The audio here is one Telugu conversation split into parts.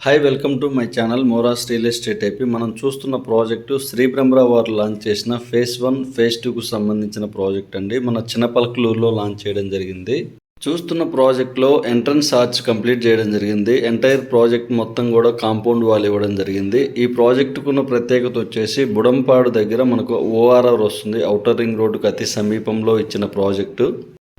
Hi welcome to my channel Moras real estate AP. మనం చూస్తున్న ప్రాజెక్టు శ్రీ బ్రహ్మరావు వారు లాంచ్ చేసిన ఫేజ్ 1 ఫేజ్ 2కు సంబంధించిన ప్రాజెక్ట్ అండి. మన చిన్నపలకలూరులో లాంచ్ చేయడం జరిగింది. చూస్తున్న ప్రాజెక్ట్లో ఎంట్రన్స్ ఆర్చ్ కంప్లీట్ చేయడం జరిగింది. ఎంటైర్ ప్రాజెక్ట్ మొత్తం కూడా కాంపౌండ్ వాల్ ఇవ్వడం జరిగింది. ఈ ప్రాజెక్టుకున్న ప్రత్యేకత వచ్చేసి బుడంపాడు దగ్గర మనకు ఓఆర్ఆర్ వస్తుంది. ఔటర్ రింగ్ రోడ్డుకు అతి సమీపంలో ఇచ్చిన ప్రాజెక్టు.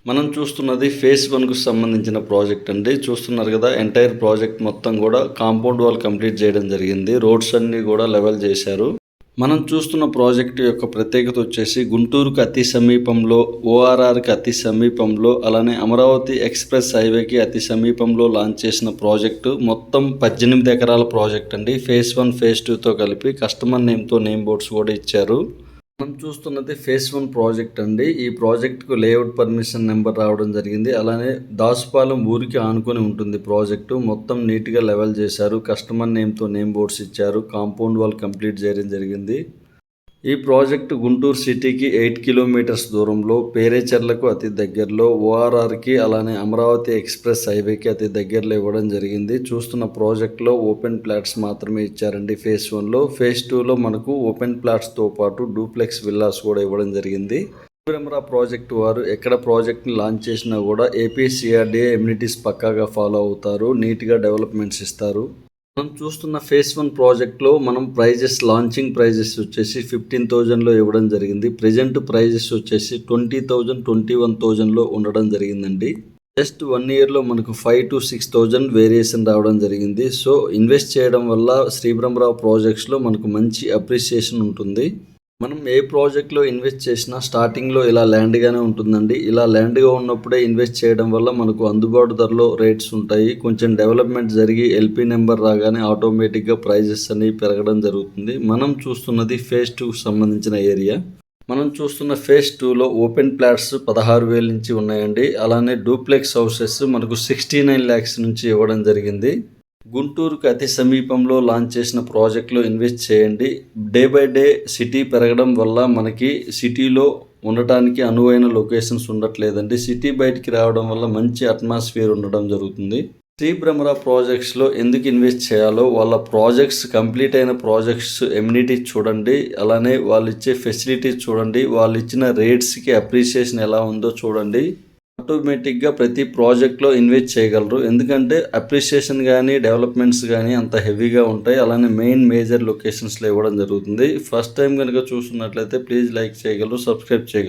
మనం చూస్తున్నది ఫేజ్ 1కు సంబంధించిన ప్రాజెక్ట్ అండి. చూస్తున్నారు కదా, ఎంటైర్ ప్రాజెక్ట్ మొత్తం కూడా కాంపౌండ్ వాల్ కంప్లీట్ చేయడం జరిగింది. రోడ్స్ అన్ని కూడా లెవెల్ చేశారు. మనం చూస్తున్న ప్రాజెక్ట్ యొక్క ప్రత్యేకత వచ్చేసి గుంటూరుకు అతి సమీపంలో, ఓఆర్ఆర్కి అతి సమీపంలో, అలానే అమరావతి ఎక్స్ప్రెస్ హైవేకి అతి సమీపంలో లాంచ్ చేసిన ప్రాజెక్టు. మొత్తం 18 ఎకరాల ప్రాజెక్ట్ అండి. ఫేజ్ 1 ఫేజ్ 2తో కలిపి కస్టమర్ నేమ్తో నేమ్ బోర్డ్స్ కూడా ఇచ్చారు. మనం చూస్తున్నది ఫేజ్ 1 ప్రాజెక్ట్ అండి. ఈ ప్రాజెక్టుకు లేఅవుట్ పర్మిషన్ నెంబర్ రావడం జరిగింది. అలానే దాసుపాలెం ఊరికి ఆనుకొని ఉంటుంది ప్రాజెక్టు. మొత్తం నీట్గా లెవెల్ చేశారు. కస్టమర్ నేమ్తో నేమ్ బోర్డ్స్ ఇచ్చారు. కాంపౌండ్ వాల్ కంప్లీట్ చేయడం జరిగింది. ఈ ప్రాజెక్టు గుంటూరు సిటీకి 8 కిలోమీటర్స్ దూరంలో, పేరేచర్లకు అతి దగ్గరలో, ఓఆర్ఆర్కి అలానే అమరావతి ఎక్స్ప్రెస్ హైవేకి అతి దగ్గరలో ఇవ్వడం జరిగింది. చూస్తున్న ప్రాజెక్టులో ఓపెన్ ప్లాట్స్ మాత్రమే ఇచ్చారండి ఫేజ్ 1లో. ఫేజ్ 2లో మనకు ఓపెన్ ప్లాట్స్తో పాటు డూప్లెక్స్ విల్లాస్ కూడా ఇవ్వడం జరిగింది. బ్రహ్మరా ప్రాజెక్టు వారు ఎక్కడ ప్రాజెక్ట్ని లాంచ్ చేసినా కూడా ఏపీసీఆర్డీఏ ఎమ్యూనిటీస్ పక్కాగా ఫాలో అవుతారు. నీట్గా డెవలప్మెంట్స్ ఇస్తారు. మనం చూస్తున్న ఫేజ్ 1 ప్రాజెక్ట్లో మనం లాంచింగ్ ప్రైజెస్ వచ్చేసి 15,000లో ఇవ్వడం జరిగింది. ప్రజెంట్ ప్రైజెస్ వచ్చేసి 20,000, 21,000లో ఉండడం జరిగిందండి. జస్ట్ 1 ఇయర్లో మనకు 5,000 to 6,000 వేరియేషన్ రావడం జరిగింది. సో ఇన్వెస్ట్ చేయడం వల్ల శ్రీ బ్రహ్మరావు ప్రాజెక్ట్స్లో మనకు మంచి అప్రిసియేషన్ ఉంటుంది. మనం ఏ ప్రాజెక్ట్లో ఇన్వెస్ట్ చేసినా స్టార్టింగ్లో ఇలా ల్యాండ్గానే ఉంటుందండి. ఇలా ల్యాండ్గా ఉన్నప్పుడే ఇన్వెస్ట్ చేయడం వల్ల మనకు అందుబాటు ధరలో రేట్స్ ఉంటాయి. కొంచెం డెవలప్మెంట్ జరిగి ఎల్పీ నెంబర్ రాగానే ఆటోమేటిక్గా ప్రైజెస్ అనేవి పెరగడం జరుగుతుంది. మనం చూస్తున్నది ఫేజ్ 2కు సంబంధించిన ఏరియా. మనం చూస్తున్న ఫేజ్ 2లో ఓపెన్ ప్లాట్స్ 16,000 నుంచి ఉన్నాయండి. అలానే డూప్లెక్స్ హౌసెస్ మనకు 69 lakhs నుంచి ఇవ్వడం జరిగింది. గుంటూరుకు అతి సమీపంలో లాంచ్ చేసిన ప్రాజెక్ట్లో ఇన్వెస్ట్ చేయండి. డే బై డే సిటీ పెరగడం వల్ల మనకి సిటీలో ఉండటానికి అనువైన లొకేషన్స్ ఉండట్లేదండి. సిటీ బయటికి రావడం వల్ల మంచి అట్మాస్ఫియర్ ఉండడం జరుగుతుంది. శ్రీ బ్రహ్మరా ప్రాజెక్ట్స్లో ఎందుకు ఇన్వెస్ట్ చేయాలో, వాళ్ళ ప్రాజెక్ట్స్ కంప్లీట్ అయిన ప్రాజెక్ట్స్ ఎమ్యూనిటీస్ చూడండి, అలానే వాళ్ళు ఇచ్చే ఫెసిలిటీస్ చూడండి, వాళ్ళు ఇచ్చిన రేట్స్కి అప్రిసియేషన్ ఎలా ఉందో చూడండి. ఆటోమేటిక్గా ప్రతి ప్రాజెక్ట్లో ఇన్వెస్ట్ చేయగలరు. ఎందుకంటే అప్రిసియేషన్ కానీ డెవలప్మెంట్స్ కానీ అంత హెవీగా ఉంటాయి. అలానే మేజర్ లొకేషన్స్లో ఇవ్వడం జరుగుతుంది. ఫస్ట్ టైం కనుక చూస్తున్నట్లయితే ప్లీజ్ లైక్ చేయగలరు, సబ్స్క్రైబ్ చేయగలరు.